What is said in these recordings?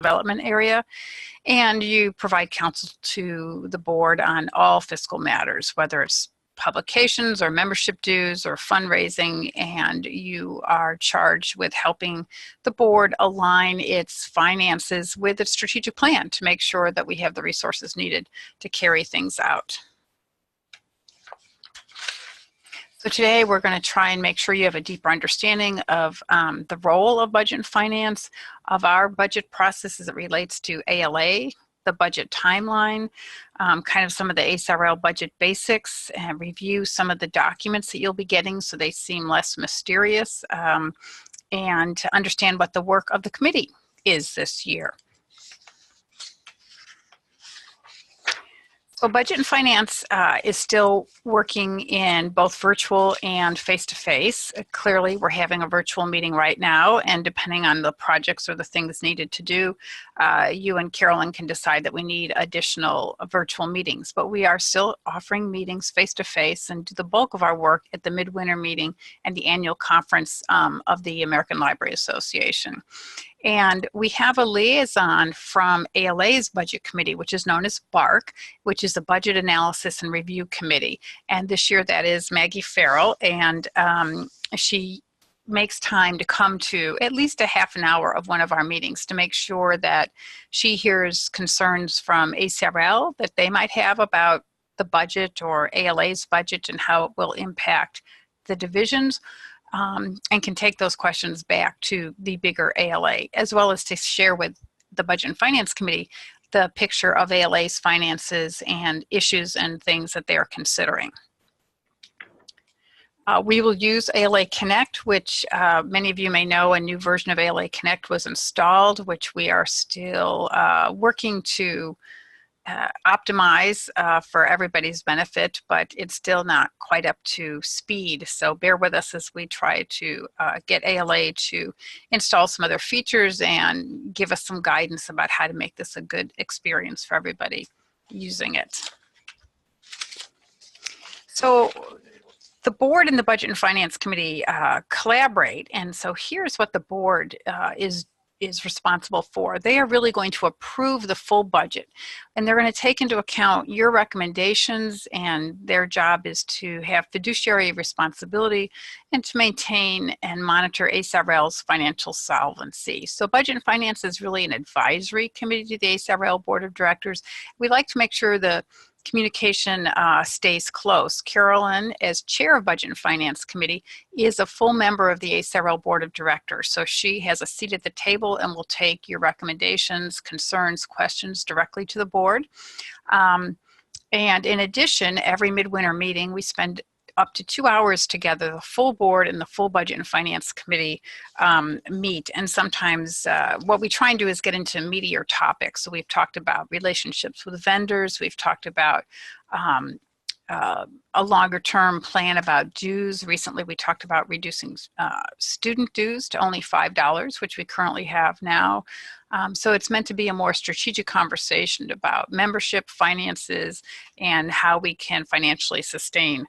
development area, and you provide counsel to the board on all fiscal matters, whether it's publications or membership dues or fundraising, and you are charged with helping the board align its finances with its strategic plan to make sure that we have the resources needed to carry things out. So today we're going to try and make sure you have a deeper understanding of the role of budget and finance, of our budget process as it relates to ALA, the budget timeline, kind of some of the ACRL budget basics, and review some of the documents that you'll be getting so they seem less mysterious, and to understand what the work of the committee is this year. So budget and finance is still working in both virtual and face-to-face. Clearly, we're having a virtual meeting right now, and depending on the projects or the things needed to do, you and Carolyn can decide that we need additional virtual meetings. But we are still offering meetings face-to-face and do the bulk of our work at the midwinter meeting and the annual conference of the American Library Association. And we have a liaison from ALA's budget committee, which is known as BARC, which is the Budget Analysis and Review Committee. And this year that is Maggie Farrell, and she makes time to come to at least a half an hour of one of our meetings to make sure that she hears concerns from ACRL that they might have about the budget or ALA's budget and how it will impact the divisions. And can take those questions back to the bigger ALA, as well as to share with the Budget and Finance Committee the picture of ALA's finances and issues and things that they are considering. We will use ALA Connect, which many of you may know a new version of ALA Connect was installed, which we are still working to optimize for everybody's benefit, but it's still not quite up to speed. So bear with us as we try to get ALA to install some other features and give us some guidance about how to make this a good experience for everybody using it. So the board and the Budget and Finance Committee collaborate, and so here's what the board is responsible for. They are really going to approve the full budget, and they're going to take into account your recommendations, and their job is to have fiduciary responsibility and to maintain and monitor ACRL's financial solvency. So Budget and Finance is really an advisory committee to the ACRL Board of Directors. We like to make sure the communication stays close. Carolyn, as chair of Budget and Finance Committee, is a full member of the ACRL Board of Directors. So she has a seat at the table and will take your recommendations, concerns, questions directly to the board. And in addition, every midwinter meeting, we spend up to 2 hours together. The full board and the full Budget and Finance Committee meet, and sometimes what we try and do is get into meatier topics. So we've talked about relationships with vendors, we've talked about a longer term plan about dues. Recently we talked about reducing student dues to only $5, which we currently have now. So it's meant to be a more strategic conversation about membership, finances, and how we can financially sustain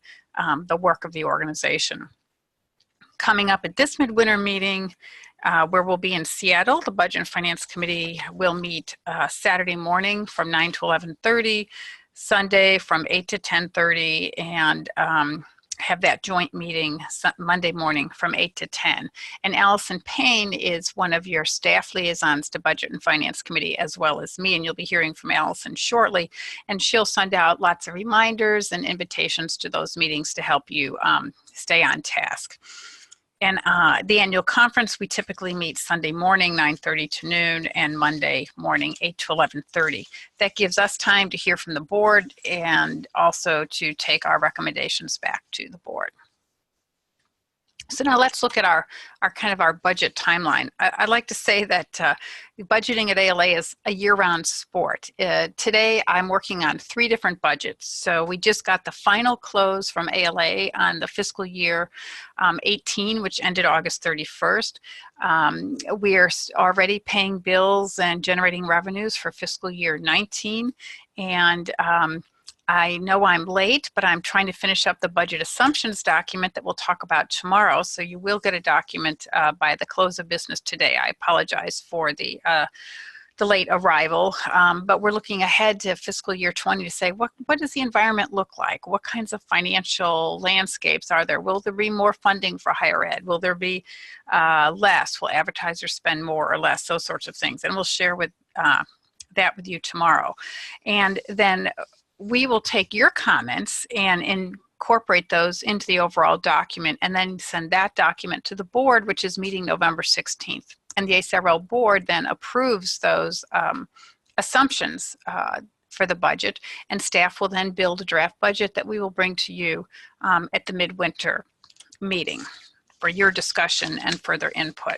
the work of the organization. Coming up at this midwinter meeting, where we'll be in Seattle, the Budget and Finance Committee will meet Saturday morning from 9 to 11:30, Sunday from 8 to 10:30, and have that joint meeting Monday morning from 8 to 10. And Allison Payne is one of your staff liaisons to Budget and Finance Committee, as well as me, and you'll be hearing from Allison shortly. And she'll send out lots of reminders and invitations to those meetings to help you stay on task. And the annual conference, we typically meet Sunday morning, 9:30 to noon, and Monday morning, 8 to 11:30. That gives us time to hear from the board and also to take our recommendations back to the board. So now let's look at our budget timeline. I like to say that budgeting at ALA is a year-round sport. Today I'm working on 3 different budgets. So we just got the final close from ALA on the fiscal year 18, which ended August 31st. We are already paying bills and generating revenues for fiscal year 19, and I know I'm late, but I'm trying to finish up the budget assumptions document that we'll talk about tomorrow. So you will get a document by the close of business today. I apologize for the the late arrival, but we're looking ahead to fiscal year 20 to say, what does the environment look like? What kinds of financial landscapes are there? Will there be more funding for higher ed? Will there be less? Will advertisers spend more or less? Those sorts of things. And we'll share with that with you tomorrow. And then we will take your comments and incorporate those into the overall document and then send that document to the board, which is meeting November 16th. And the ACRL board then approves those assumptions for the budget, and staff will then build a draft budget that we will bring to you at the midwinter meeting for your discussion and further input.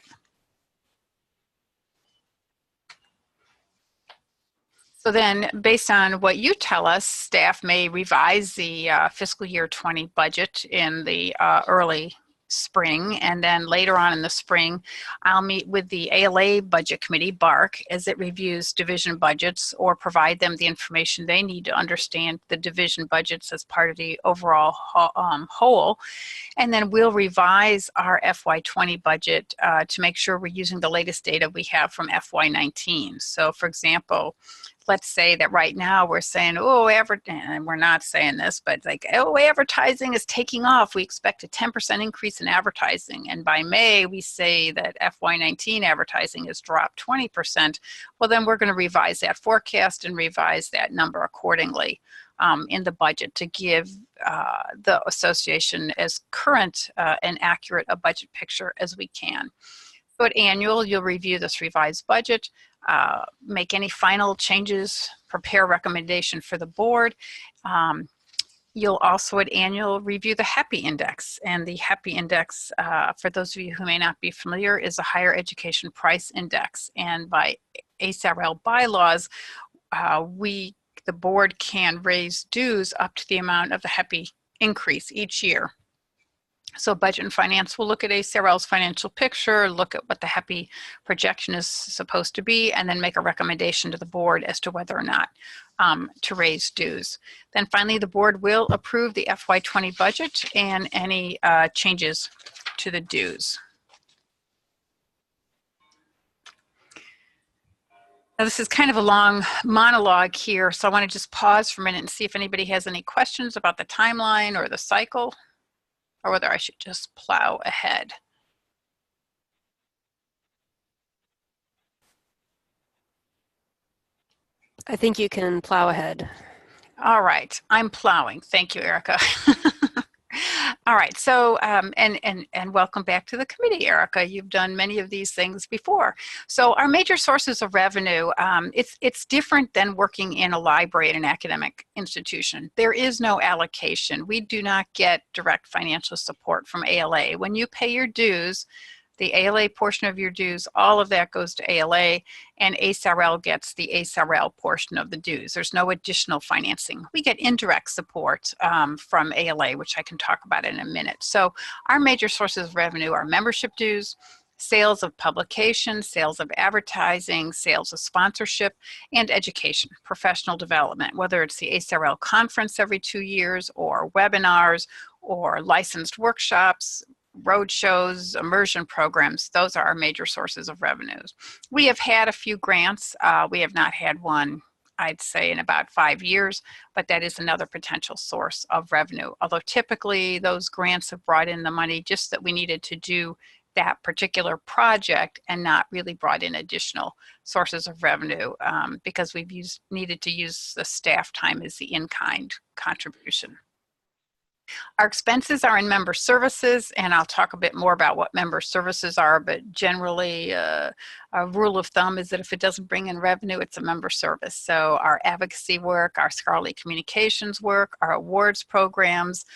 So then, based on what you tell us, staff may revise the fiscal year 20 budget in the early spring, and then later on in the spring, I'll meet with the ALA Budget Committee, BARC, as it reviews division budgets or provide them the information they need to understand the division budgets as part of the overall whole. And then we'll revise our FY20 budget to make sure we're using the latest data we have from FY19. So for example, let's say that right now we're saying, oh, and we're not saying this, but like, oh, advertising is taking off. We expect a 10% increase in advertising. And by May, we say that FY19 advertising has dropped 20%. Well, then we're going to revise that forecast and revise that number accordingly in the budget to give the association as current and accurate a budget picture as we can. So at annual, you'll review this revised budget, make any final changes, prepare a recommendation for the board. You'll also at annual review the HEPI index. And the HEPI index, for those of you who may not be familiar, is a higher education price index. And by ACRL bylaws, the board can raise dues up to the amount of the HEPI increase each year. So Budget and Finance will look at ACRL's financial picture, look at what the HEPI projection is supposed to be, and then make a recommendation to the board as to whether or not to raise dues. Then finally, the board will approve the FY20 budget and any changes to the dues. Now, this is kind of a long monologue here, so I want to just pause for a minute and see if anybody has any questions about the timeline or the cycle, or whether I should just plow ahead. I think you can plow ahead. All right, I'm plowing. Thank you, Erica. All right, so and welcome back to the committee, Erica. You've done many of these things before. So our major sources of revenue, it's different than working in a library at an academic institution. There is no allocation. We do not get direct financial support from ALA. When you pay your dues, the ALA portion of your dues, all of that goes to ALA, and ACRL gets the ACRL portion of the dues. There's no additional financing. We get indirect support from ALA, which I can talk about in a minute. So our major sources of revenue are membership dues, sales of publications, sales of advertising, sales of sponsorship, and education, professional development, whether it's the ACRL conference every 2 years, or webinars, or licensed workshops, road shows, immersion programs. Those are our major sources of revenues. We have had a few grants. We have not had one, I'd say, in about 5 years, but that is another potential source of revenue. Although typically those grants have brought in the money just that we needed to do that particular project and not really brought in additional sources of revenue because we've needed to use the staff time as the in-kind contribution. Our expenses are in member services, and I'll talk a bit more about what member services are, but generally a rule of thumb is that if it doesn't bring in revenue, it's a member service. So our advocacy work, our scholarly communications work, our awards programs,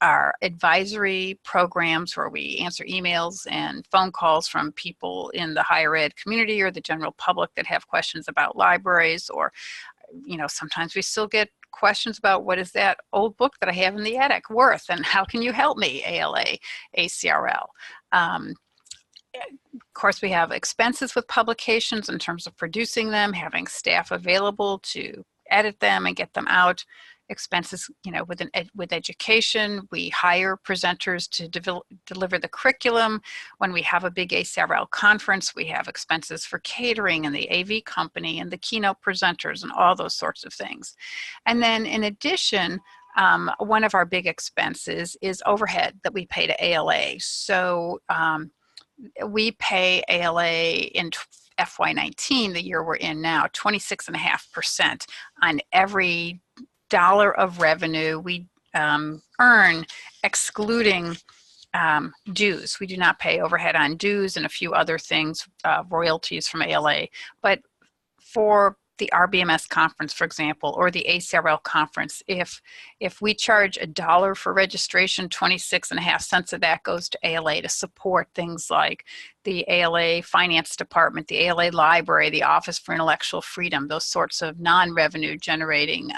our advisory programs where we answer emails and phone calls from people in the higher ed community or the general public that have questions about libraries, or sometimes we still get questions about what is that old book that I have in the attic worth and how can you help me, ALA, ACRL. Of course, we have expenses with publications in terms of producing them, having staff available to edit them and get them out, expenses, with education. We hire presenters to deliver the curriculum. When we have a big ACRL conference, we have expenses for catering and the AV company and the keynote presenters and all those sorts of things. And then in addition, one of our big expenses is overhead that we pay to ALA. So we pay ALA in FY19, the year we're in now, 26.5% on every dollar of revenue we earn, excluding dues. We do not pay overhead on dues and a few other things, royalties from ALA. But for the RBMS conference, for example, or the ACRL conference, if we charge $1 for registration, 26.5 cents of that goes to ALA to support things like the ALA Finance Department, the ALA Library, the Office for Intellectual Freedom, those sorts of non-revenue generating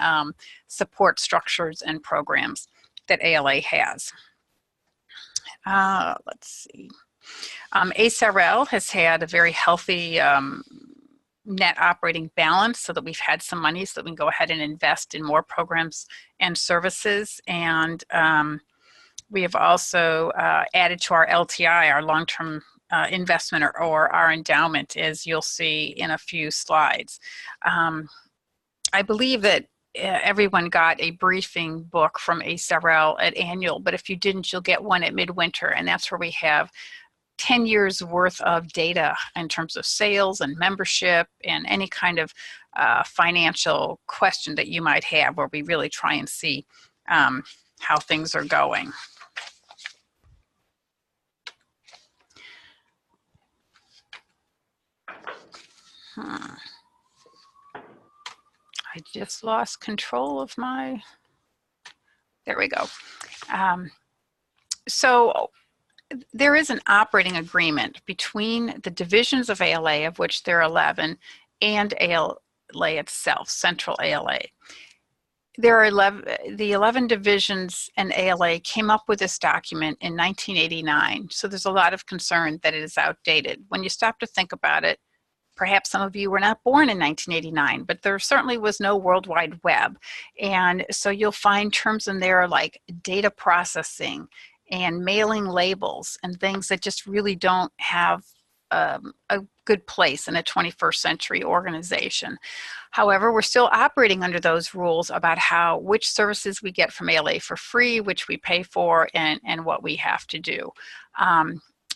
support structures and programs that ALA has. Let's see. ACRL has had a very healthy net operating balance, so that we've had some money so that we can go ahead and invest in more programs and services. And we have also added to our LTI, our long-term investment, or our endowment, as you'll see in a few slides. I believe that everyone got a briefing book from ACRL at annual, but if you didn't, you'll get one at midwinter, and that's where we have 10 years worth of data in terms of sales and membership and any kind of financial question that you might have, where we really try and see how things are going. I just lost control of my, there we go. So there is an operating agreement between the divisions of ALA, of which there are 11, and ALA itself, Central ALA. There are the 11 divisions, and ALA came up with this document in 1989. So there's a lot of concern that it is outdated. When you stop to think about it, perhaps some of you were not born in 1989, but there certainly was no World Wide Web. And so you'll find terms in there like data processing and mailing labels and things that just really don't have a good place in a 21st century organization. However, we're still operating under those rules about which services we get from ALA for free, which we pay for, and what we have to do.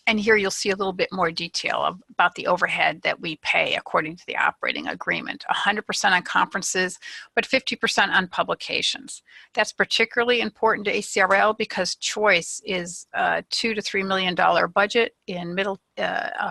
And here you'll see a little bit more detail about the overhead that we pay according to the operating agreement. 100% on conferences, but 50% on publications. That's particularly important to ACRL because Choice is a $2 to $3 million budget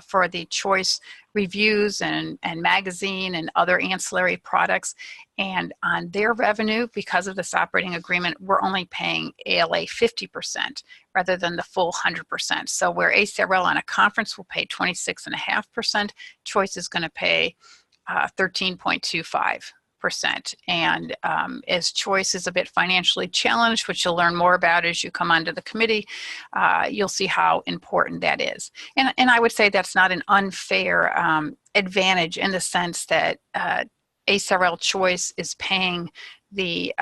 for the Choice reviews and magazine and other ancillary products. And on their revenue, because of this operating agreement, we're only paying ALA 50% rather than the full 100%. So where ACRL on a conference will pay 26.5%, Choice is going to pay 13.25%. And as Choice is a bit financially challenged, which you'll learn more about as you come onto the committee, you'll see how important that is. And I would say that's not an unfair advantage in the sense that ACRL Choice is paying the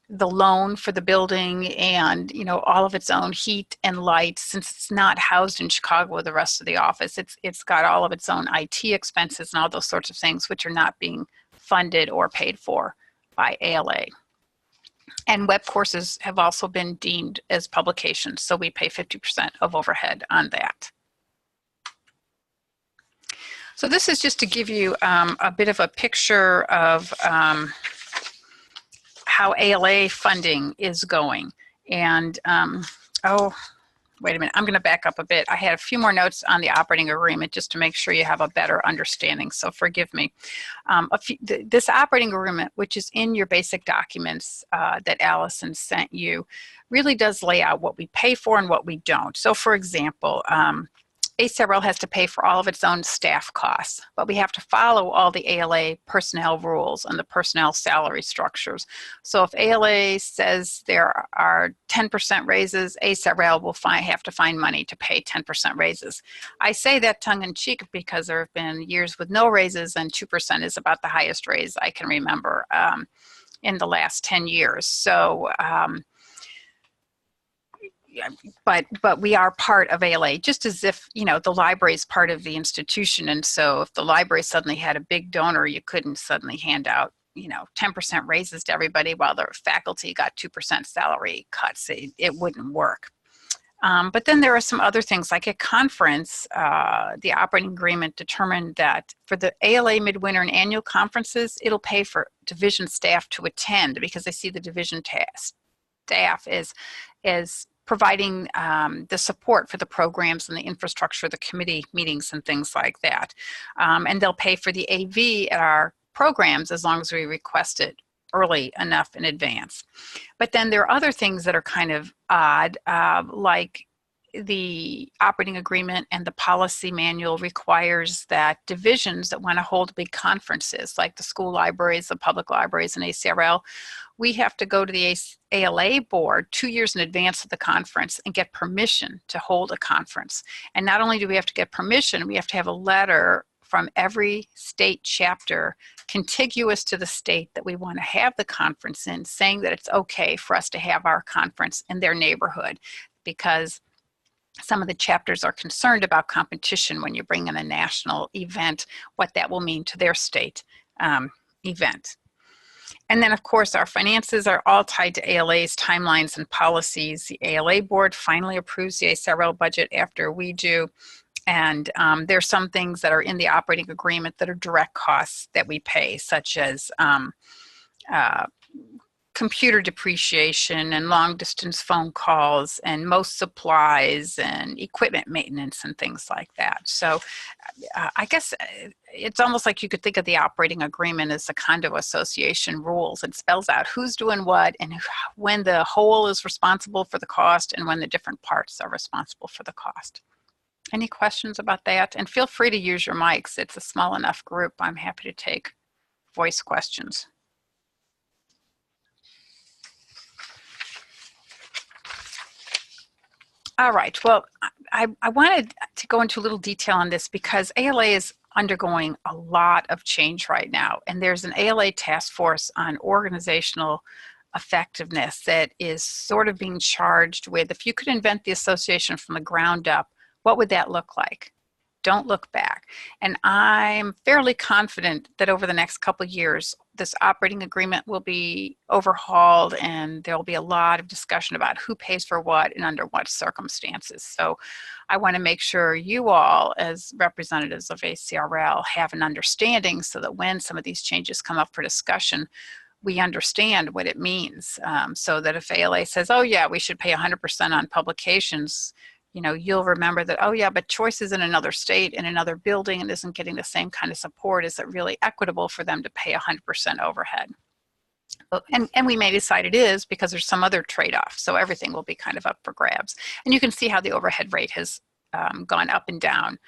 loan for the building and all of its own heat and light, since it's not housed in Chicago with the rest of the office. It's got all of its own IT expenses and all those sorts of things, which are not being funded or paid for by ALA. And web courses have also been deemed as publications, so we pay 50% of overhead on that. So this is just to give you a bit of a picture of how ALA funding is going. And oh, wait a minute, I'm going to back up a bit. I had a few more notes on the operating agreement just to make sure you have a better understanding, so forgive me. This operating agreement, which is in your basic documents that Allison sent you, really does lay out what we pay for and what we don't. So for example, ACRL has to pay for all of its own staff costs, but we have to follow all the ALA personnel rules and the personnel salary structures. So if ALA says there are 10% raises, ACRL will have to find money to pay 10% raises. I say that tongue-in-cheek because there have been years with no raises, and 2% is about the highest raise I can remember in the last 10 years. So, but we are part of ALA, just as if, the library is part of the institution. And so if the library suddenly had a big donor, you couldn't suddenly hand out 10% raises to everybody while the faculty got 2% salary cuts. It wouldn't work. But then there are some other things, like at conference, the operating agreement determined that for the ALA midwinter and annual conferences, it'll pay for division staff to attend, because they see the division staff is providing the support for the programs and the infrastructure, the committee meetings and things like that. And they'll pay for the AV at our programs as long as we request it early enough in advance. But then there are other things that are kind of odd, like the operating agreement and the policy manual requires that divisions that want to hold big conferences, like the school libraries, the public libraries, and ACRL, we have to go to the ALA board 2 years in advance of the conference and get permission to hold a conference. And not only do we have to get permission, we have to have a letter from every state chapter contiguous to the state that we want to have the conference in, saying that it's okay for us to have our conference in their neighborhood, because some of the chapters are concerned about competition when you bring in a national event, what that will mean to their state event. And then, of course, our finances are all tied to ALA's timelines and policies. The ALA board finally approves the ACRL budget after we do. And there's some things that are in the operating agreement that are direct costs that we pay, such as computer depreciation and long distance phone calls and most supplies and equipment maintenance and things like that. So I guess it's almost like you could think of the operating agreement as the condo association rules. It spells out who's doing what and when the whole is responsible for the cost and when the different parts are responsible for the cost. Any questions about that? And feel free to use your mics. It's a small enough group. I'm happy to take voice questions. All right. Well, I wanted to go into a little detail on this because ALA is undergoing a lot of change right now. And there's an ALA task force on organizational effectiveness that is sort of being charged with, if you could invent the association from the ground up, what would that look like? Don't look back. And I'm fairly confident that over the next couple of years, this operating agreement will be overhauled and there'll be a lot of discussion about who pays for what and under what circumstances. So I want to make sure you all, as representatives of ACRL, have an understanding so that when some of these changes come up for discussion, we understand what it means. So that if ALA says, oh yeah, we should pay 100% on publications, you'll remember that, oh yeah, but Choice is in another state, in another building, and isn't getting the same kind of support. Is it really equitable for them to pay 100% overhead? And we may decide it is because there's some other trade-off. So everything will be kind of up for grabs. And you can see how the overhead rate has gone up and down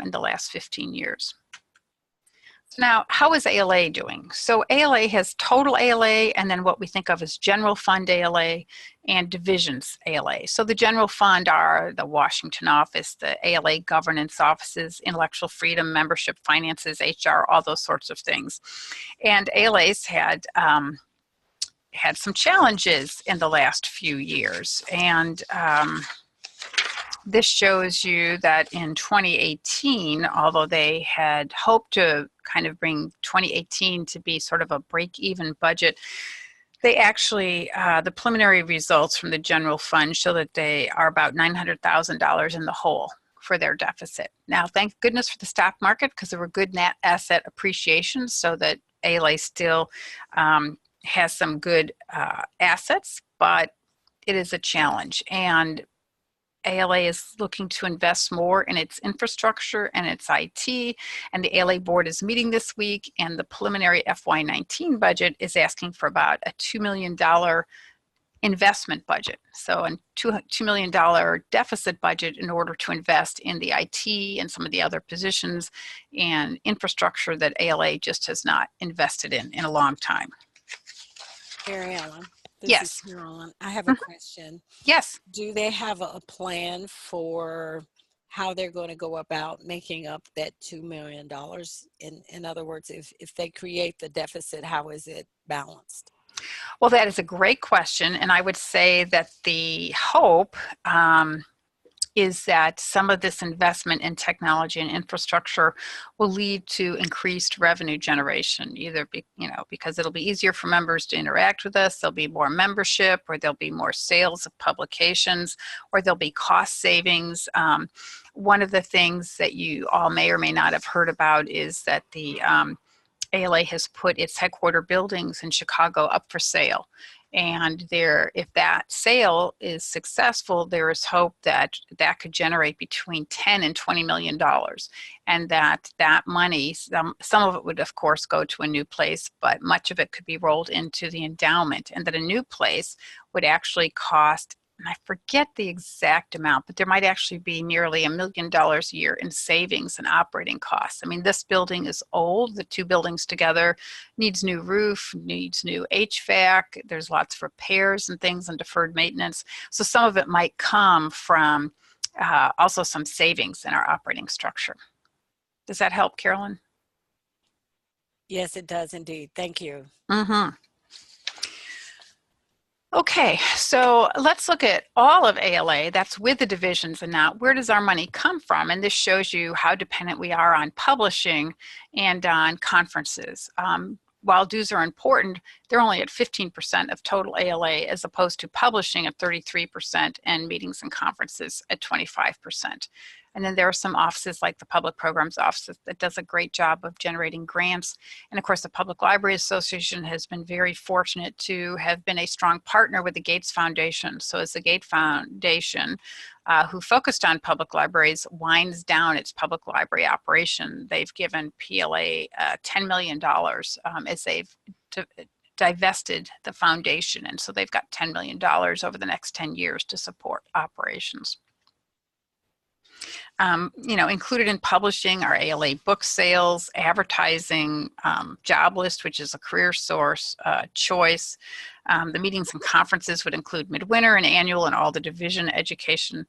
in the last 15 years. So now, how is ALA doing? So ALA has total ALA and then what we think of as general fund ALA and divisions ALA. So the general fund are the Washington office, the ALA governance offices, intellectual freedom, membership, finances, HR, all those sorts of things. And ALA's had some challenges in the last few years. And this shows you that in 2018, although they had hoped to kind of bring 2018 to be sort of a break-even budget, they actually, the preliminary results from the general fund show that they are about $900,000 in the hole for their deficit. Now, thank goodness for the stock market, because there were good net asset appreciations, so that ALA still has some good assets, but it is a challenge. And ALA is looking to invest more in its infrastructure and its IT, and the ALA board is meeting this week, and the preliminary FY19 budget is asking for about a $2 million investment budget. So a $2 million deficit budget in order to invest in the IT and some of the other positions and infrastructure that ALA just has not invested in a long time. Mary Ellen, this Yes. is Carolyn. I have a question. Yes. Do they have a plan for how they're going to go about making up that $2 million? In other words, if they create the deficit, how is it balanced? Well, that is a great question. And I would say that the hope is that some of this investment in technology and infrastructure will lead to increased revenue generation, either because it'll be easier for members to interact with us, there'll be more membership, or there'll be more sales of publications, or there'll be cost savings. One of the things that you all may or may not have heard about is that the ALA has put its headquarter buildings in Chicago up for sale. And if that sale is successful, there is hope that that could generate between 10 and $20 million. And that money, some of it would of course go to a new place, but much of it could be rolled into the endowment, and that a new place would actually cost, and I forget the exact amount, but there might actually be nearly $1 million a year in savings and operating costs. I mean, this building is old. The two buildings together needs new roof, needs new HVAC. There's lots of repairs and things and deferred maintenance. So some of it might come from also some savings in our operating structure. Does that help, Carolyn? Yes, it does indeed. Thank you. Mm-hmm. Okay, so let's look at all of ALA, that's with the divisions, and now where does our money come from? And this shows you how dependent we are on publishing and on conferences. While dues are important, they're only at 15% of total ALA, as opposed to publishing at 33% and meetings and conferences at 25%. And then there are some offices like the Public Programs Office that does a great job of generating grants. And of course, the Public Library Association has been very fortunate to have been a strong partner with the Gates Foundation. So as the Gates Foundation, who focused on public libraries, winds down its public library operation, they've given PLA $10 million as they've divested the foundation. And so they've got $10 million over the next 10 years to support operations. Included in publishing are ALA book sales, advertising, job list, which is a career source, choice. The meetings and conferences would include midwinter and annual and all the division education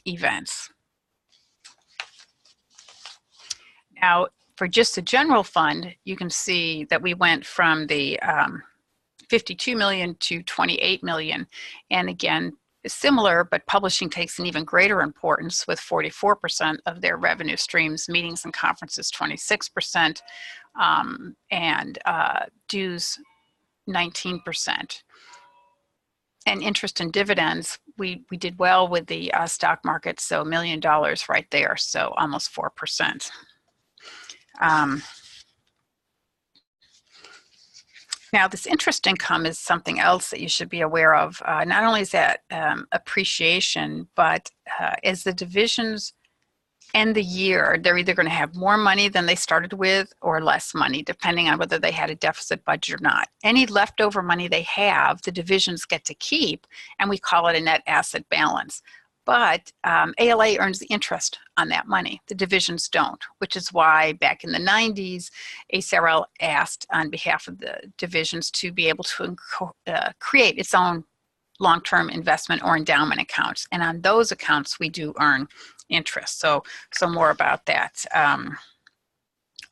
events. Now, for just the general fund, you can see that we went from the 52 million to 28 million. And again, similar, but publishing takes an even greater importance with 44% of their revenue streams, meetings and conferences 26%, and dues 19%. And interest and dividends, we did well with the stock market, so $1 million right there, so almost 4%. Now, this interest income is something else that you should be aware of. Not only is that appreciation, but as the divisions end the year, they're either going to have more money than they started with or less money, depending on whether they had a deficit budget or not. Any leftover money they have, the divisions get to keep, and we call it a net asset balance. But ALA earns the interest on that money. The divisions don't, which is why back in the 90s, ACRL asked on behalf of the divisions to be able to create its own long-term investment or endowment accounts. And on those accounts, we do earn interest. So more about that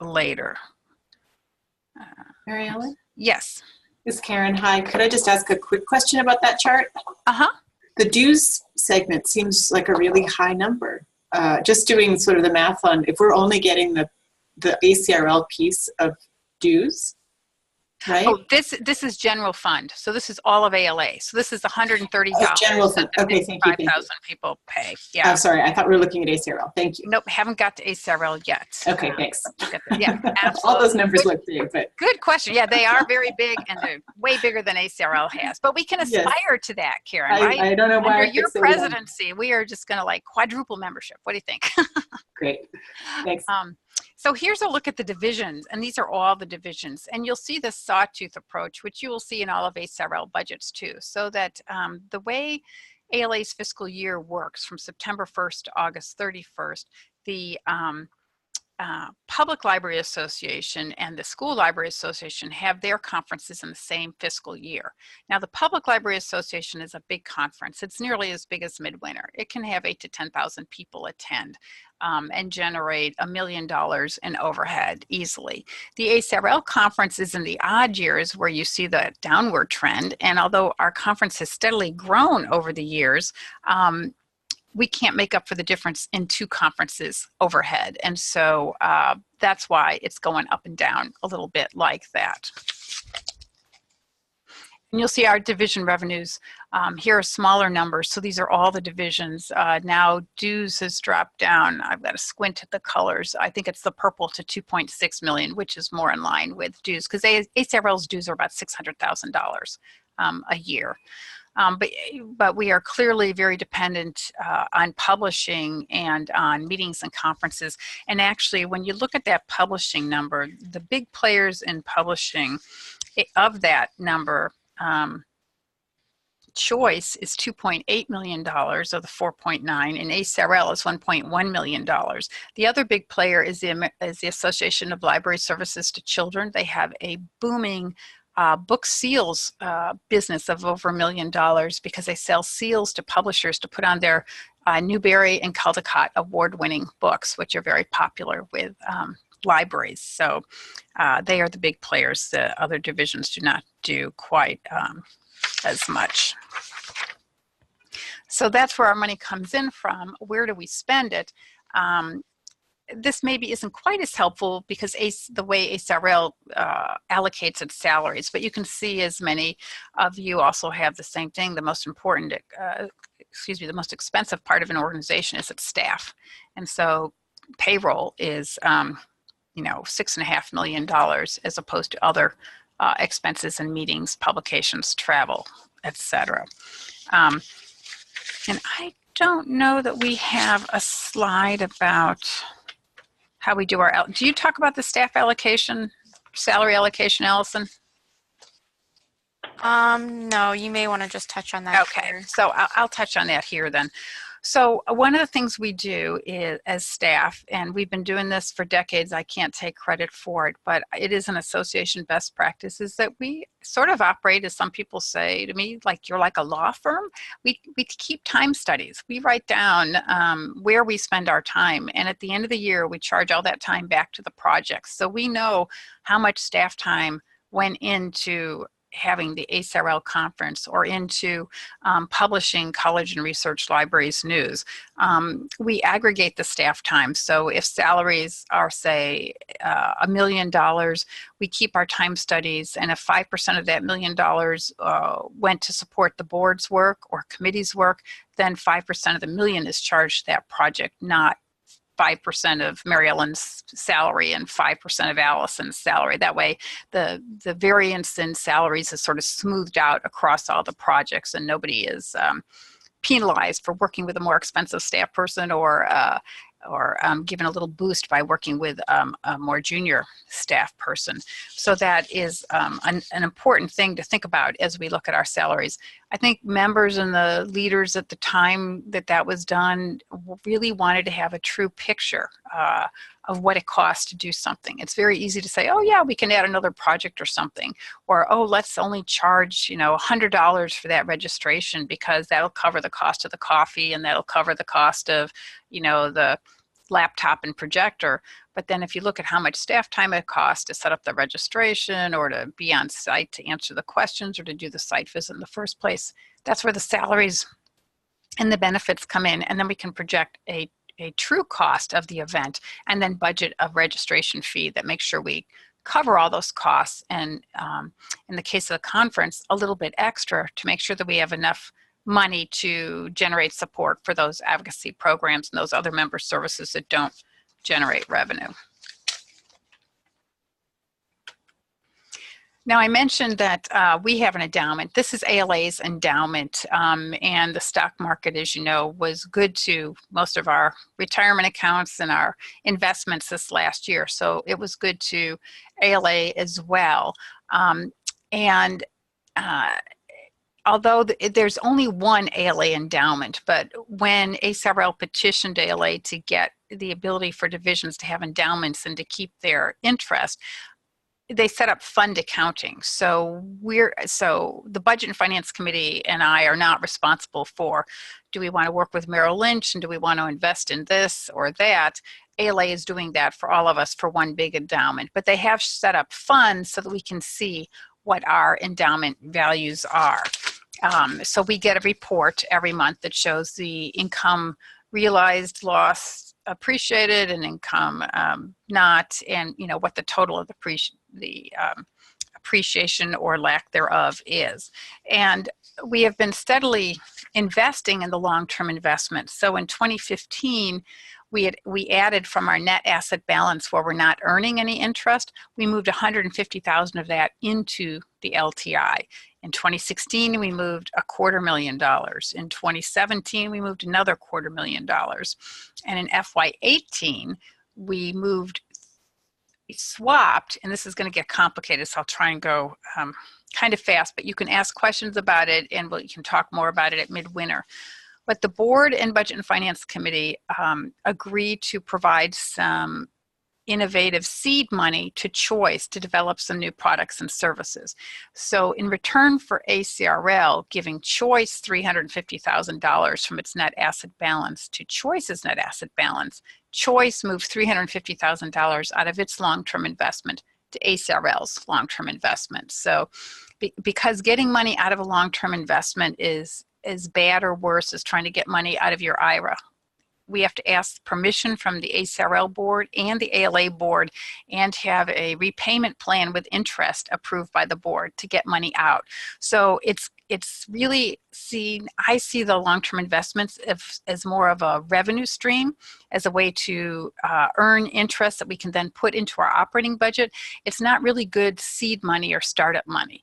later. Mary Ellen? Yes. This is Karen. Hi. Could I just ask a quick question about that chart? Uh-huh. The dues segment seems like a really high number. Just doing sort of the math on if we're only getting the ACRL piece of dues, right? Oh, this is general fund. So this is all of ALA. So this is $130 general fund. Okay, thank you. 5,000 people pay. Yeah. I'm sorry. I thought we were looking at ACRL. Thank you. Nope, haven't got to ACRL yet. Okay, thanks. Yeah, absolutely. All those numbers look big, but good question. Yeah, they are very big, and they're way bigger than ACRL has. But we can aspire to that, Karen. Right? I don't know why. Under your presidency, we are just going to like quadruple membership. What do you think? Great. Thanks. So here's a look at the divisions, and these are all the divisions. And you'll see the sawtooth approach, which you will see in all of ACRL budgets too, so that the way ALA's fiscal year works from September 1st to August 31st, the Public Library Association and the School Library Association have their conferences in the same fiscal year. Now, the Public Library Association is a big conference. It's nearly as big as Midwinter. It can have 8,000 to 10,000 people attend and generate $1 million in overhead easily. The ACRL conference is in the odd years where you see the downward trend. And although our conference has steadily grown over the years, we can't make up for the difference in two conferences overhead. And so that's why it's going up and down a little bit like that. And you'll see our division revenues. Here are smaller numbers. So these are all the divisions. Now dues has dropped down. I've got to squint at the colors. I think it's the purple to 2.6 million, which is more in line with dues, because ACRL's dues are about $600,000 a year. But we are clearly very dependent on publishing and on meetings and conferences. And actually, when you look at that publishing number, the big players in publishing, of that number, Choice is $2.8 million of the 4.9, and ACRL is $1.1 million. The other big player is the Association of Library Services to Children. They have a booming book seals business of over $1 million because they sell seals to publishers to put on their Newbery and Caldecott award-winning books, which are very popular with libraries. So they are the big players. The other divisions do not do quite as much. So that's where our money comes in from. Where do we spend it? This maybe isn't quite as helpful because the way ACRL allocates its salaries, but you can see as many of you also have the same thing. The most important, the most expensive part of an organization is its staff. And so payroll is, $6.5 million as opposed to other expenses and meetings, publications, travel, etc. And I don't know that we have a slide about how we do our, do you talk about the staff allocation, salary allocation, Allison? No, you may want to just touch on that. Okay, here. so I'll touch on that here then. So one of the things we do is, as staff, and we've been doing this for decades, I can't take credit for it, but it is an association best practice, is that we sort of operate, as some people say to me, like you're like a law firm. We keep time studies. We write down where we spend our time, and at the end of the year, we charge all that time back to the projects. So we know how much staff time went into having the ACRL conference or into publishing college and research libraries news. We aggregate the staff time. So if salaries are, say, $1 million, we keep our time studies, and if 5% of that $1 million went to support the board's work or committee's work, then 5% of the million is charged to that project, not 5% of Mary Ellen's salary and 5% of Allison's salary. That way, the variance in salaries is sort of smoothed out across all the projects, and nobody is penalized for working with a more expensive staff person or given a little boost by working with a more junior staff person. So that is an important thing to think about as we look at our salaries. I think members and the leaders at the time that was done really wanted to have a true picture of what it costs to do something. It's very easy to say, oh yeah, we can add another project or something, or oh, let's only charge $100 for that registration because that'll cover the cost of the coffee and that'll cover the cost of the laptop and projector. But then if you look at how much staff time it costs to set up the registration or to be on site to answer the questions or to do the site visit in the first place, that's where the salaries and the benefits come in. And then we can project a true cost of the event and then budget a registration fee that makes sure we cover all those costs. And in the case of the conference, a little bit extra to make sure that we have enough money to generate support for those advocacy programs and those other member services that don't generate revenue. Now, I mentioned that we have an endowment. This is ALA's endowment, and the stock market, as you know, was good to most of our retirement accounts and our investments this last year. So it was good to ALA as well. Although there's only one ALA endowment, but when ACRL petitioned ALA to get the ability for divisions to have endowments and to keep their interest, they set up fund accounting. So the Budget and Finance Committee and I are not responsible for, do we want to work with Merrill Lynch and do we want to invest in this or that? ALA is doing that for all of us for one big endowment, but they have set up funds so that we can see what our endowment values are. So we get a report every month that shows the income realized, lost, appreciated, and income not, and what the total of the appreciation or lack thereof is. And we have been steadily investing in the long-term investments. So in 2015, we added from our net asset balance where we're not earning any interest, we moved $150,000 of that into the LTI. In 2016, we moved $250,000. In 2017, we moved another $250,000. And in FY18, we swapped, and this is going to get complicated, so I'll try and go kind of fast, but you can ask questions about it and we can talk more about it at midwinter. But the board and Budget and Finance Committee agreed to provide some innovative seed money to Choice to develop some new products and services. So in return for ACRL giving Choice $350,000 from its net asset balance to Choice's net asset balance, Choice moved $350,000 out of its long-term investment to ACRL's long-term investment. So because getting money out of a long-term investment is as bad or worse as trying to get money out of your IRA. We have to ask permission from the ACRL board and the ALA board and have a repayment plan with interest approved by the board to get money out. So it's really I see the long-term investments as more of a revenue stream, as a way to earn interest that we can then put into our operating budget. It's not really good seed money or startup money.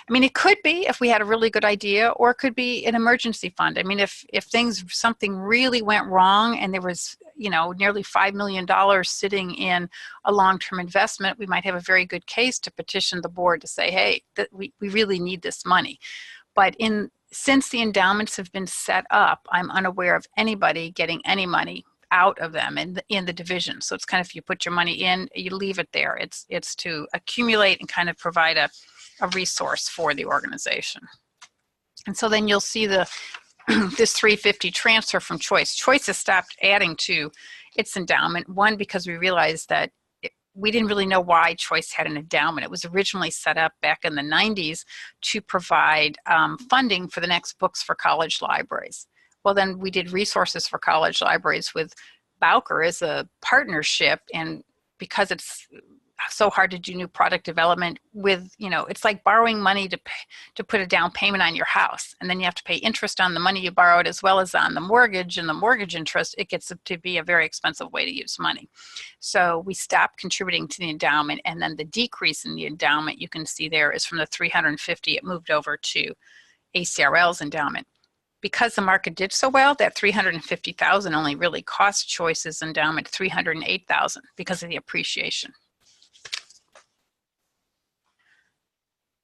I mean, it could be if we had a really good idea, or it could be an emergency fund. I mean, if something really went wrong and there was, nearly $5 million sitting in a long-term investment, we might have a very good case to petition the board to say, hey, we really need this money. But since the endowments have been set up, I'm unaware of anybody getting any money out of them in the division. So it's kind of, if you put your money in, you leave it there. It's to accumulate and kind of provide a resource for the organization. And so then you'll see this 350 transfer from Choice. Choice has stopped adding to its endowment. One, because we realized that we didn't really know why Choice had an endowment. It was originally set up back in the 90s to provide funding for the next books for college libraries. Well, then we did resources for college libraries with Bowker as a partnership, and because it's so hard to do new product development with, it's like borrowing money to put a down payment on your house, and then you have to pay interest on the money you borrowed as well as on the mortgage, and the mortgage interest, it gets to be a very expensive way to use money. So we stopped contributing to the endowment, and then the decrease in the endowment you can see there is from the 350, it moved over to ACRL's endowment. Because the market did so well, that $350,000 only really cost Choice's endowment $308,000 because of the appreciation.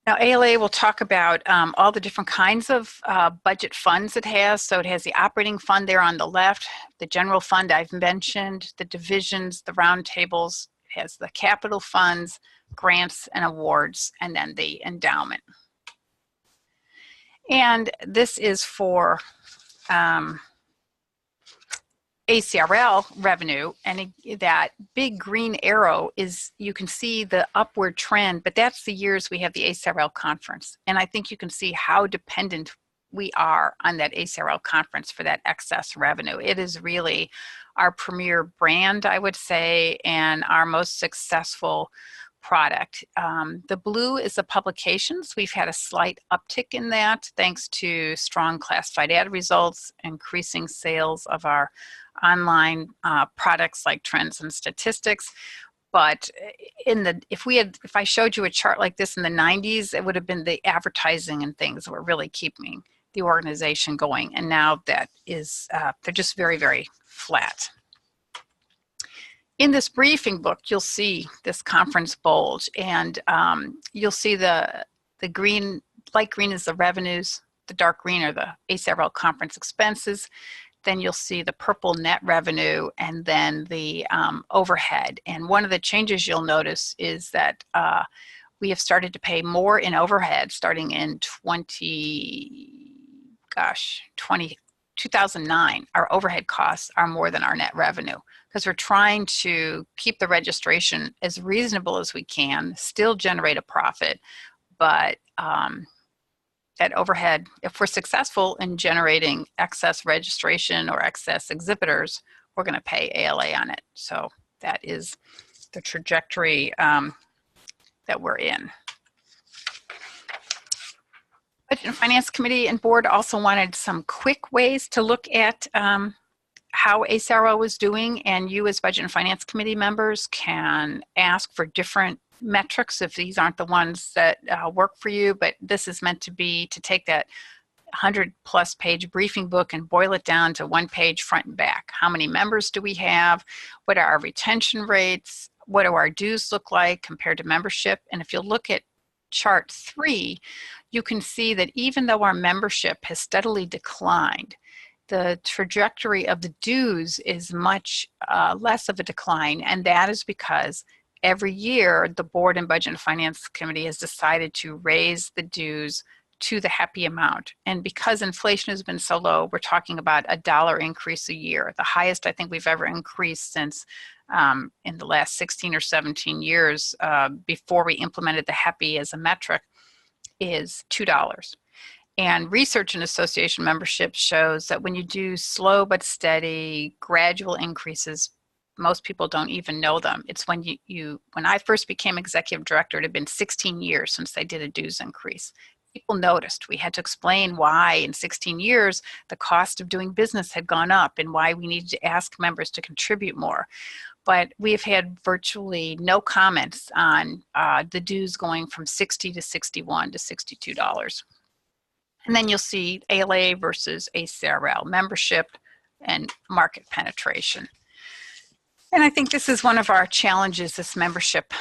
Now, ALA will talk about all the different kinds of budget funds it has. So it has the operating fund there on the left, the general fund I've mentioned, the divisions, the roundtables. It has the capital funds, grants and awards, and then the endowment. And this is for ACRL revenue, and that big green arrow is, you can see the upward trend, but that's the years we have the ACRL conference. And I think you can see how dependent we are on that ACRL conference for that excess revenue. It is really our premier brand, I would say, and our most successful product. The blue is the publications. We've had a slight uptick in that thanks to strong classified ad results, increasing sales of our online products like Trends and Statistics. But if I showed you a chart like this in the 90s, it would have been the advertising and things that were really keeping the organization going. And now that is, they're just very, very flat. In this briefing book, you'll see this conference bulge, and you'll see the green, light green is the revenues, the dark green are the ACRL conference expenses, then you'll see the purple net revenue and then the overhead. And one of the changes you'll notice is that we have started to pay more in overhead starting in 2009. Our overhead costs are more than our net revenue because we're trying to keep the registration as reasonable as we can, still generate a profit, but that overhead, if we're successful in generating excess registration or excess exhibitors, we're going to pay ALA on it. So that is the trajectory that we're in. Budget and Finance Committee and Board also wanted some quick ways to look at how ACRL was doing, and you as Budget and Finance Committee members can ask for different metrics if these aren't the ones that work for you, but this is meant to be to take that 100+ page briefing book and boil it down to one page front and back. How many members do we have? What are our retention rates? What do our dues look like compared to membership? And if you look at chart 3, you can see that even though our membership has steadily declined, the trajectory of the dues is much less of a decline, and that is because every year the Board and Budget and Finance Committee has decided to raise the dues to the happy amount. And because inflation has been so low, we're talking about a $1 increase a year. The highest I think we've ever increased since in the last 16 or 17 years before we implemented the happy as a metric is $2. And research in association membership shows that when you do slow but steady, gradual increases, most people don't even know them. It's when when I first became executive director, it had been 16 years since they did a dues increase. People noticed. We had to explain why in 16 years the cost of doing business had gone up and why we needed to ask members to contribute more. But we've had virtually no comments on the dues going from $60 to $61 to $62. And then you'll see ALA versus ACRL membership and market penetration. And I think this is one of our challenges. This membership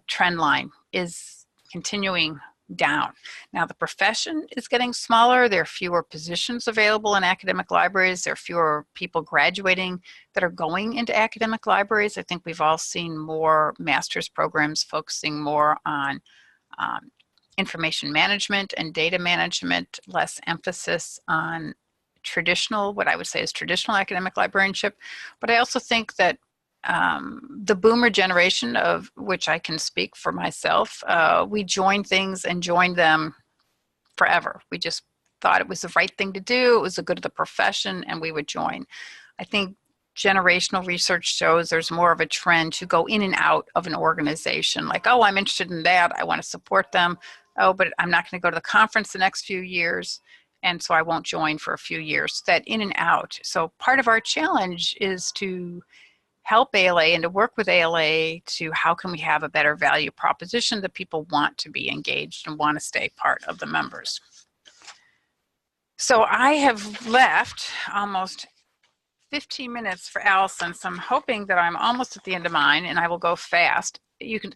trend line is continuing down. Now the profession is getting smaller. There are fewer positions available in academic libraries. There are fewer people graduating that are going into academic libraries. I think we've all seen more master's programs focusing more on information management and data management, less emphasis on traditional, what I would say is traditional academic librarianship. But I also think that the boomer generation, of which I can speak for myself, we joined things and joined them forever. We just thought it was the right thing to do. It was the good of the profession, and we would join. I think generational research shows there's more of a trend to go in and out of an organization. Like, oh, I'm interested in that. I want to support them. Oh, but I'm not going to go to the conference the next few years, and so I won't join for a few years. That in and out. So part of our challenge is to help ALA and to work with ALA to how can we have a better value proposition that people want to be engaged and want to stay part of the members. So I have left almost 15 minutes for Allison, so I'm hoping that I'm almost at the end of mine, and I will go fast.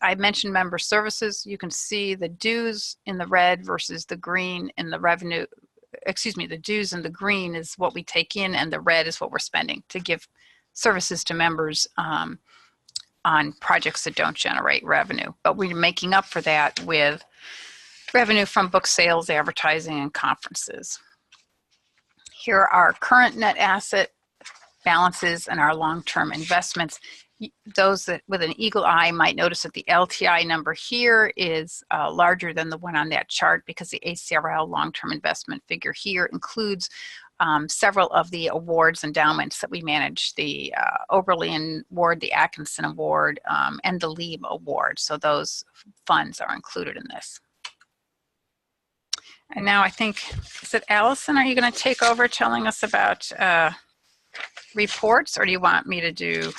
I mentioned member services. You can see the dues in the red versus the green in the revenue. Excuse me, the dues in the green is what we take in, and the red is what we're spending to give services to members on projects that don't generate revenue. But we're making up for that with revenue from book sales, advertising, and conferences. Here are our current net asset balances and our long-term investments. Those that with an eagle eye might notice that the LTI number here is larger than the one on that chart because the ACRL long-term investment figure here includes several of the awards, endowments that we manage, the Oberlin Award, the Atkinson Award, and the Lieb Award. So those funds are included in this. And now I think, is it Allison, are you going to take over telling us about reports, or do you want me to do?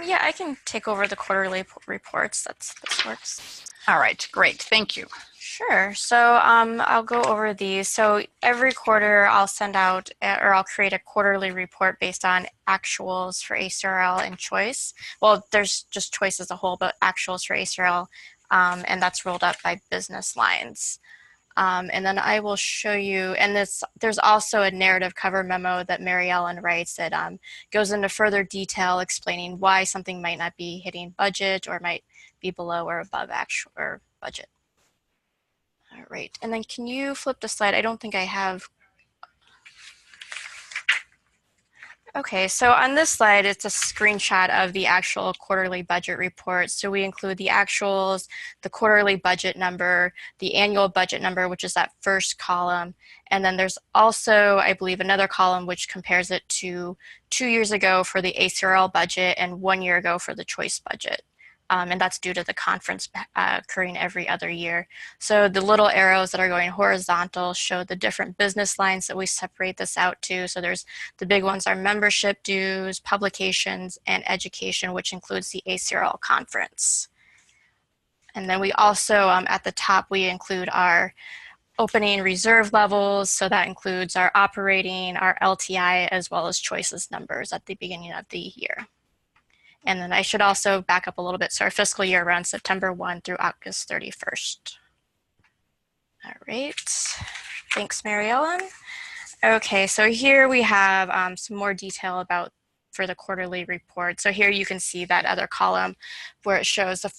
Yeah, I can take over the quarterly reports. This works. All right, great, thank you. Sure. So I'll go over these. So every quarter I'll send out or I'll create a quarterly report based on actuals for ACRL and choice. Well, there's just choice as a whole, but actuals for ACRL, and that's rolled up by business lines. And then I will show you, and there's also a narrative cover memo that Mary Ellen writes that goes into further detail explaining why something might not be hitting budget or might be below or above actual or budget. All right, and then can you flip the slide? I don't think I have. Okay, so on this slide, it's a screenshot of the actual quarterly budget report. So we include the actuals, the quarterly budget number, the annual budget number, which is that first column. And then there's also, I believe, another column which compares it to 2 years ago for the ACRL budget and 1 year ago for the choice budget. And that's due to the conference occurring every other year. So the little arrows that are going horizontal show the different business lines that we separate this out to. So there's the big ones are membership dues, publications, and education, which includes the ACRL conference. And then we also, at the top, we include our opening reserve levels. So that includes our operating, our LTI, as well as choices numbers at the beginning of the year. And then I should also back up a little bit. So our fiscal year runs September 1 through August 31st. All right, thanks, Mary Ellen. Okay, so here we have some more detail about for the quarterly report. So here you can see that other column where it shows the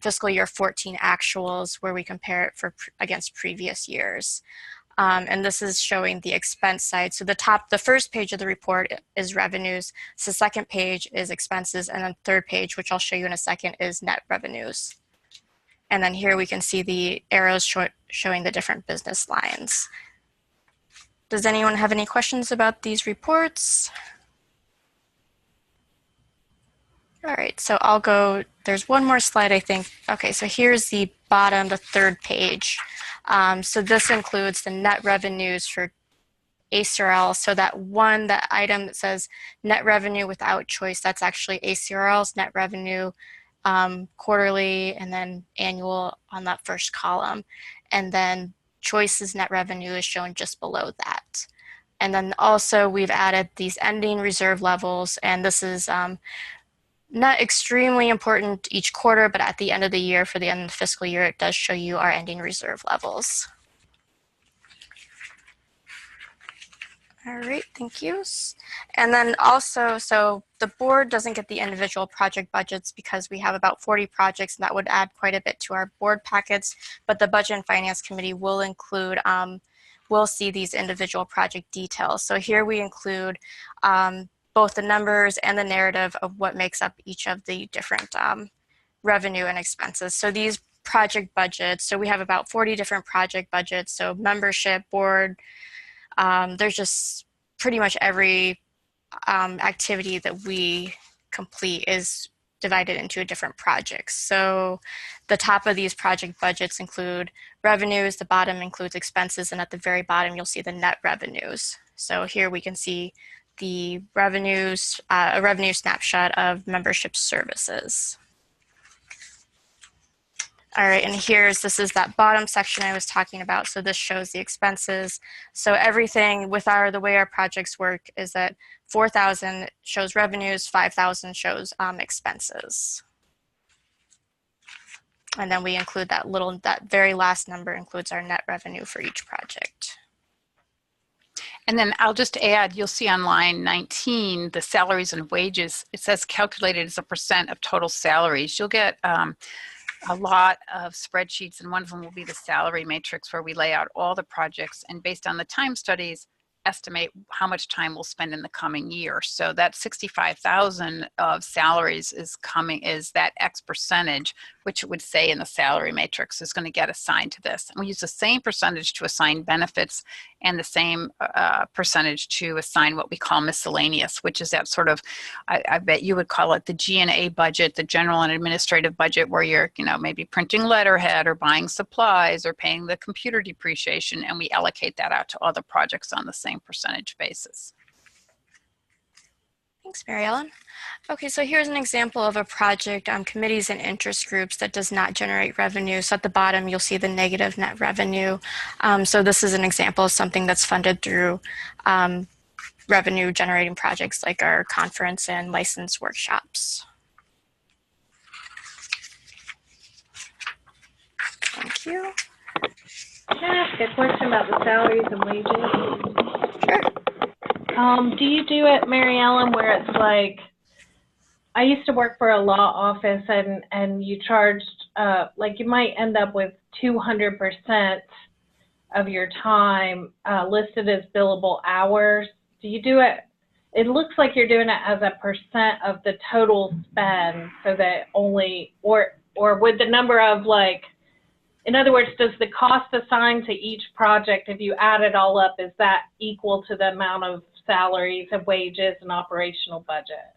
fiscal year 14 actuals where we compare it against previous years. And this is showing the expense side. So the first page of the report is revenues. So the second page is expenses. And then third page, which I'll show you in a second, is net revenues. And then here we can see the arrows showing the different business lines. Does anyone have any questions about these reports? All right, so I'll go, there's one more slide, I think. Okay, so here's the bottom, the third page. So this includes the net revenues for ACRL. So that item that says net revenue without choice, that's actually ACRL's net revenue quarterly and then annual on that first column. And then choices net revenue is shown just below that. And then also we've added these ending reserve levels, and this is not extremely important each quarter, but at the end of the year, for the end of the fiscal year, it does show you our ending reserve levels. All right, thank you. And then also, so the board doesn't get the individual project budgets because we have about 40 projects, and that would add quite a bit to our board packets, but the Budget and Finance Committee will include, will see these individual project details. So here we include both the numbers and the narrative of what makes up each of the different revenue and expenses. So these project budgets, so we have about 40 different project budgets. So membership, board, there's just pretty much every activity that we complete is divided into different projects. So the top of these project budgets include revenues, the bottom includes expenses, and at the very bottom you'll see the net revenues. So here we can see the revenues, a revenue snapshot of membership services. All right, and this is that bottom section I was talking about. So this shows the expenses. So everything with the way our projects work is that 4,000 shows revenues, 5,000 shows expenses. And then we include that very last number includes our net revenue for each project. And then I'll just add, you'll see on line 19, the salaries and wages, it says calculated as a % of total salaries. You'll get a lot of spreadsheets, and one of them will be the salary matrix where we lay out all the projects and based on the time studies, estimate how much time we'll spend in the coming year. So that 65,000 of salaries is that X percentage, which it would say in the salary matrix is going to get assigned to this. And we use the same percentage to assign benefits and the same percentage to assign what we call miscellaneous, which is that sort of, I bet you would call it the G&A budget, the general and administrative budget, where you're, maybe printing letterhead or buying supplies or paying the computer depreciation, and we allocate that out to other projects on the same percentage basis. Thanks, Mary Ellen. Okay, so here's an example of a project on committees and interest groups that does not generate revenue. So at the bottom, you'll see the negative net revenue. So this is an example of something that's funded through revenue generating projects like our conference and license workshops. Thank you. a question about the salaries and wages. Sure. Do you do it, Mary Ellen, where it's like, I used to work for a law office and you charged, like you might end up with 200% of your time listed as billable hours. Do you do it? It looks like you're doing it as a percent of the total spend, so that only, or with the number of, like, in other words, does the cost assigned to each project, if you add it all up, is that equal to the amount of salaries and wages and operational budget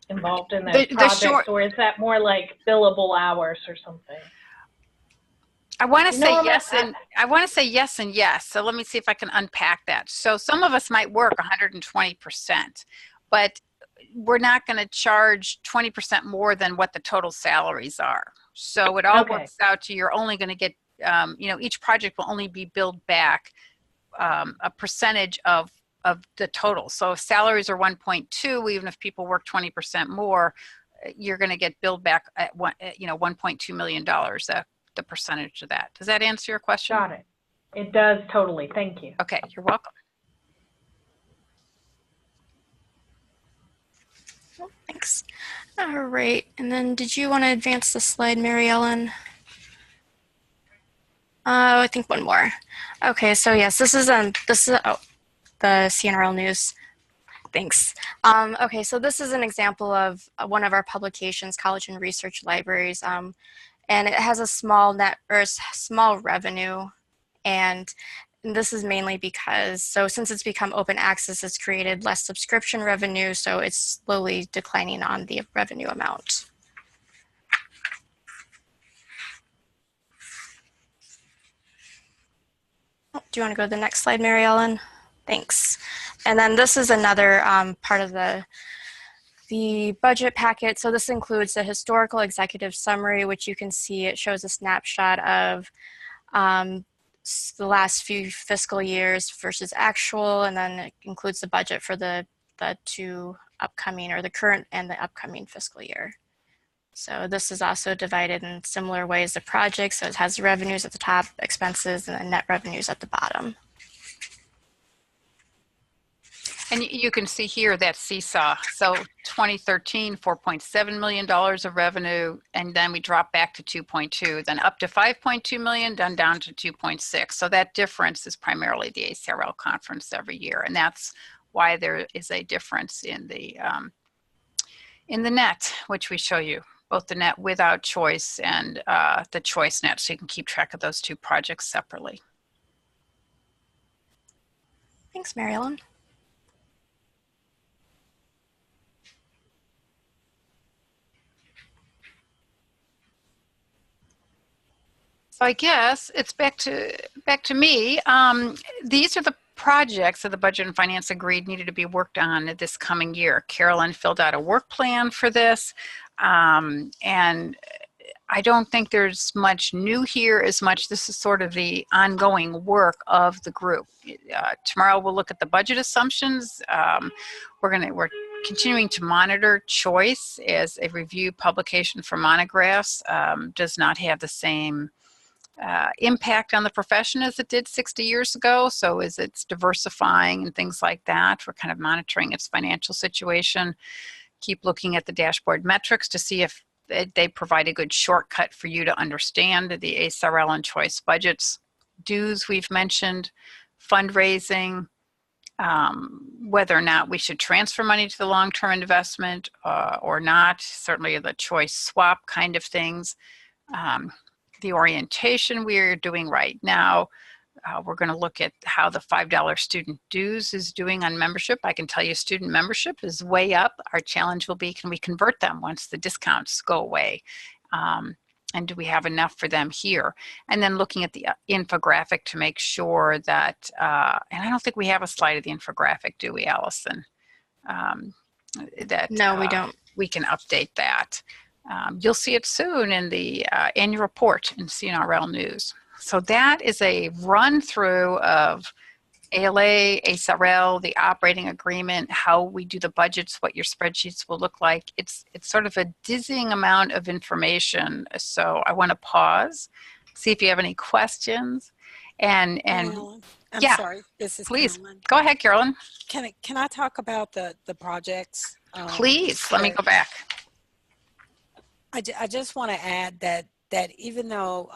involved in those projects, or is that more like billable hours or something? I want to say yes, and I want to say yes and yes. So let me see if I can unpack that. So some of us might work 120%, but we're not going to charge 20% more than what the total salaries are. So it all works out to, you're only going to get, each project will only be billed back a percentage of the total. So if salaries are 1.2, even if people work 20% more, you're going to get billed back at $1.2 million. The percentage of that. Does that answer your question? Got it. It does totally. Thank you. Okay, you're welcome. Thanks. All right. And then did you want to advance the slide, Mary Ellen? I think one more. Okay, so yes, this is the CNRL news. Thanks. Okay, so this is an example of one of our publications, College and Research Libraries. And it has a small net or small revenue, and this is mainly because, so since it's become open access, it's created less subscription revenue, so it's slowly declining on the revenue amount. Do you want to go to the next slide, Mary Ellen? Thanks. And then this is another part of the budget packet. So this includes the historical executive summary, which you can see it shows a snapshot of the last few fiscal years versus actual, and then it includes the budget for the two upcoming, or the current and the upcoming fiscal year. So this is also divided in similar ways to projects. So it has revenues at the top, expenses, and then net revenues at the bottom. And you can see here that seesaw. So 2013, $4.7 million of revenue, and then we drop back to 2.2, then up to 5.2 million, then down to 2.6. So that difference is primarily the ACRL conference every year, and that's why there is a difference in the net, which we show you, both the net without choice and the choice net, so you can keep track of those two projects separately. Thanks, Mary Ellen. So I guess it's back to me. These are the projects that the Budget and Finance agreed needed to be worked on this coming year. Carolyn filled out a work plan for this, and I don't think there's much new here as much. This is sort of the ongoing work of the group. Tomorrow we'll look at the budget assumptions. We're continuing to monitor choice as a review publication for monographs. Does not have the same impact on the profession as it did 60 years ago. So as it's diversifying and things like that, we're kind of monitoring its financial situation. Keep looking at the dashboard metrics to see if they provide a good shortcut for you to understand the ACRL and choice budgets. Dues we've mentioned, fundraising, whether or not we should transfer money to the long-term investment or not, certainly the choice swap kind of things. The orientation we're doing right now, we're going to look at how the $5 student dues is doing on membership. I can tell you student membership is way up. Our challenge will be, can we convert them once the discounts go away? And do we have enough for them here? And then looking at the infographic to make sure that, and I don't think we have a slide of the infographic, do we, Allison? No, we don't. We can update that. You'll see it soon in the annual report in CNRL News. So that is a run through of ALA, ACRL, the operating agreement, how we do the budgets, what your spreadsheets will look like. It's sort of a dizzying amount of information. So I want to pause, see if you have any questions. And Carolyn, I'm yeah, sorry, this is please Carolyn. go ahead, Carolyn. Can I talk about the projects? Please let me that go back. I just want to add that even though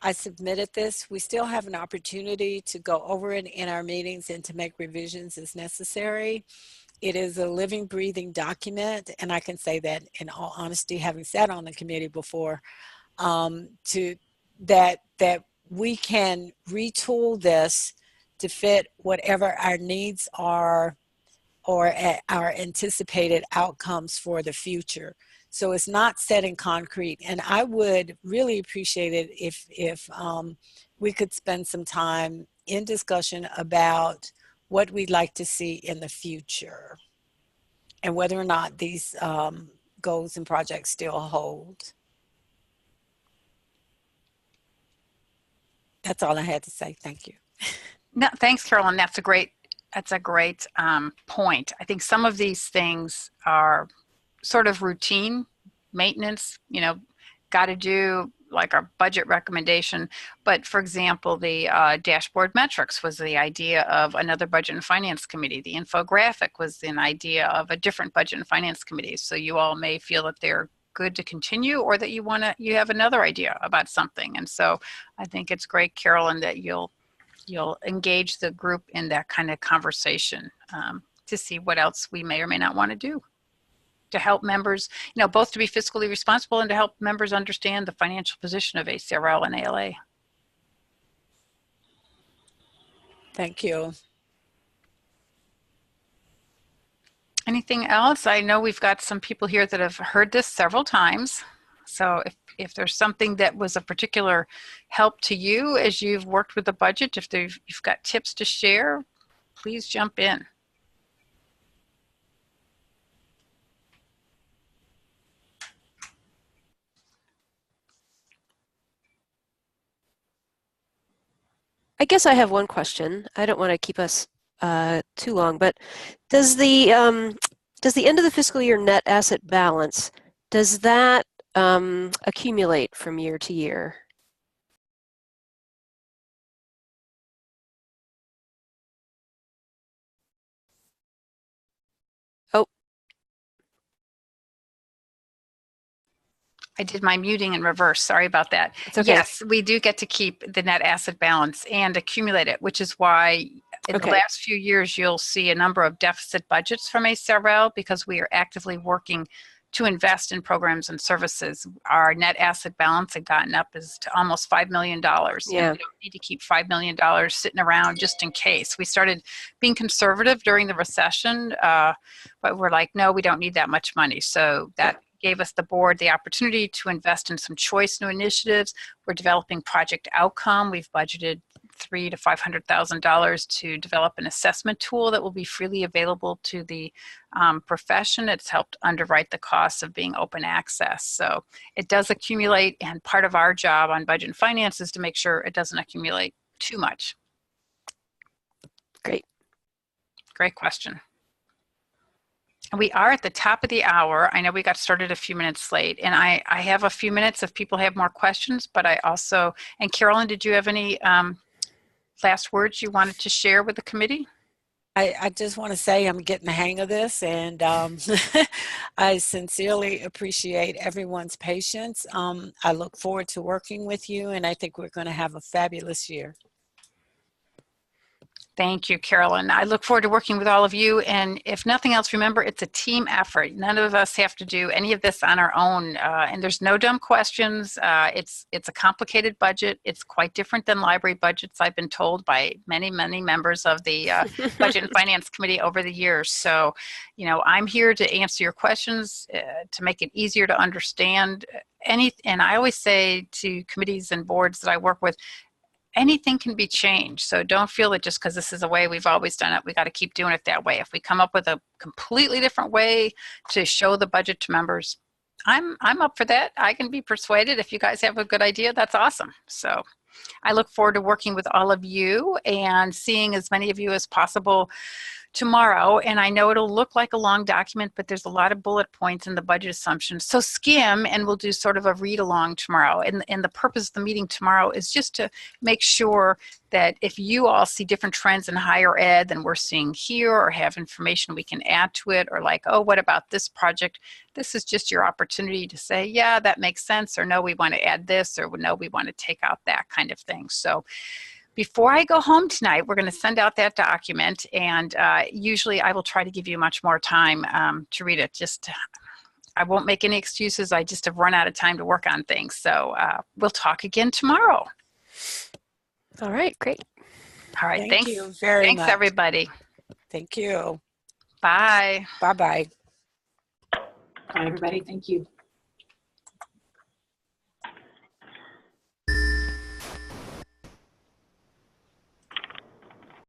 I submitted this, we still have an opportunity to go over it in our meetings and to make revisions as necessary. It is a living, breathing document, and I can say that in all honesty, having sat on the committee before, to that we can retool this to fit whatever our needs are or our anticipated outcomes for the future. So it's not set in concrete, and I would really appreciate it if we could spend some time in discussion about what we'd like to see in the future and whether or not these goals and projects still hold. That's all I had to say. Thank you. No, thanks, Carolyn. That's a great point. I think some of these things are sort of routine maintenance, got to do like our budget recommendation. But for example, the dashboard metrics was the idea of another budget and finance committee. The infographic was an idea of a different budget and finance committee. So you all may feel that they're good to continue, or that you have another idea about something. And so I think it's great, Carolyn, that you'll engage the group in that kind of conversation to see what else we may or may not want to do to help members, both to be fiscally responsible and to help members understand the financial position of ACRL and ALA. Thank you. Anything else? I know we've got some people here that have heard this several times. So if there's something that was a particular help to you as you've worked with the budget, if you've got tips to share, please jump in. I guess I have one question. I don't want to keep us too long, but does the end of the fiscal year net asset balance, does that accumulate from year to year? Oh, I did my muting in reverse. Sorry about that. it's okay. Yes, we do get to keep the net asset balance and accumulate it, which is why in the last few years you'll see a number of deficit budgets from ACRL because we are actively working to invest in programs and services. Our net asset balance had gotten up to almost $5 million. Yeah. And we don't need to keep $5 million sitting around just in case. We started being conservative during the recession, but we're like, no, we don't need that much money. So that gave us, the board, the opportunity to invest in some choice new initiatives. We're developing Project Outcome. We've budgeted $300,000 to $500,000 to develop an assessment tool that will be freely available to the profession. It's helped underwrite the costs of being open access. So it does accumulate, and part of our job on budget and finance is to make sure it doesn't accumulate too much. Great. Great question. We are at the top of the hour. I know we got started a few minutes late, and I have a few minutes if people have more questions, but I also, and Carolyn, did you have any last words you wanted to share with the committee? I just want to say I'm getting the hang of this, and I sincerely appreciate everyone's patience. I look forward to working with you, and I think we're going to have a fabulous year. Thank you, Carolyn. I look forward to working with all of you. And if nothing else, remember, it's a team effort. None of us have to do any of this on our own. And there's no dumb questions. It's a complicated budget. It's quite different than library budgets, I've been told by many, many members of the Budget and Finance Committee over the years. So, I'm here to answer your questions, to make it easier to understand. And I always say to committees and boards that I work with, anything can be changed. So don't feel that just because this is a way we've always done it, we got to keep doing it that way. If we come up with a completely different way to show the budget to members, I'm up for that. I can be persuaded. If you guys have a good idea, that's awesome. So I look forward to working with all of you and seeing as many of you as possible tomorrow, and I know it'll look like a long document, but there's a lot of bullet points in the budget assumptions. So skim, and we'll do sort of a read along tomorrow. And the purpose of the meeting tomorrow is just to make sure that if you all see different trends in higher ed than we're seeing here, or have information we can add to it, or like, oh, what about this project? This is just your opportunity to say, yeah, that makes sense, or no, we want to add this, or no, we want to take out that kind of thing. So before I go home tonight, we're going to send out that document, and usually I will try to give you much more time to read it. I won't make any excuses. I just have run out of time to work on things. So we'll talk again tomorrow. All right, great. All right, Thank you very much. Thanks, everybody. Thank you. Bye. Bye-bye. Bye, everybody. Thank you.